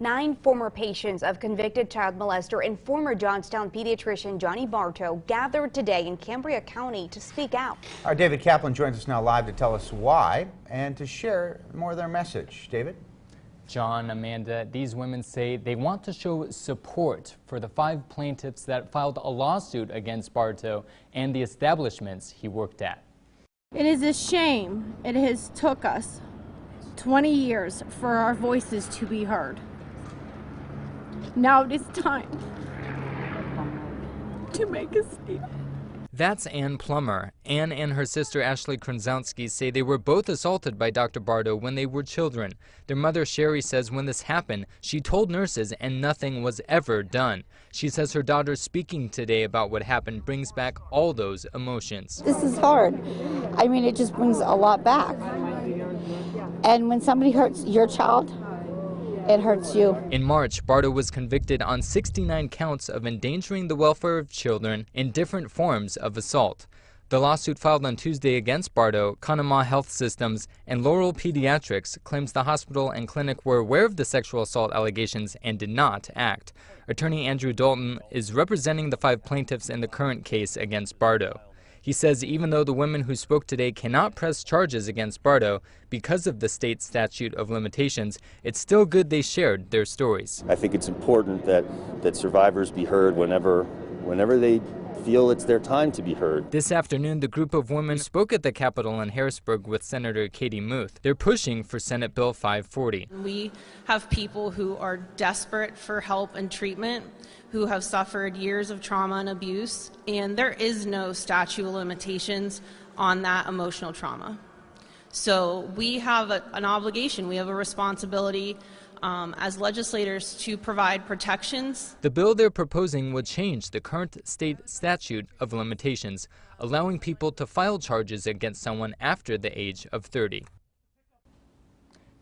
9 former patients of convicted child molester and former Johnstown pediatrician Johnny Barto gathered today in Cambria County to speak out. Our David Kaplan joins us now live to tell us why and to share more of their message. David? John, Amanda, these women say they want to show support for the 5 plaintiffs that filed a lawsuit against Barto and the establishments he worked at. It is a shame it has took us 20 years for our voices to be heard. Now it is time to make a statement. That's Ann Plummer. Ann and her sister Ashley Krenzowski say they were both assaulted by Dr. Barto when they were children. Their mother Sherry says when this happened, she told nurses and nothing was ever done. She says her daughter speaking today about what happened brings back all those emotions. This is hard. I mean, it just brings a lot back. And when somebody hurts your child, it hurts you. In March, Barto was convicted on 69 counts of endangering the welfare of children in different forms of assault. The lawsuit filed on Tuesday against Barto, Conemaugh Health Systems, and Laurel Pediatrics claims the hospital and clinic were aware of the sexual assault allegations and did not act. Attorney Andrew Dalton is representing the 5 plaintiffs in the current case against Barto. He says even though the women who spoke today cannot press charges against Barto because of the state statute of limitations, it's still good they shared their stories. I think it's important that survivors be heard whenever they feel it's their time to be heard. This afternoon, the group of women spoke at the Capitol in Harrisburg with Senator Katie Muth. They're pushing for Senate Bill 540. We have people who are desperate for help and treatment, who have suffered years of trauma and abuse, and there is no statute of limitations on that emotional trauma. So we have an obligation, we have a responsibility as legislators to provide protections. The bill they're proposing would change the current state statute of limitations, allowing people to file charges against someone after the age of 30.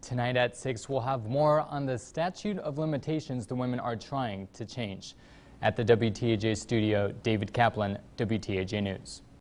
Tonight at 6, we'll have more on the statute of limitations the women are trying to change. At the WTAJ studio, David Kaplan, WTAJ News.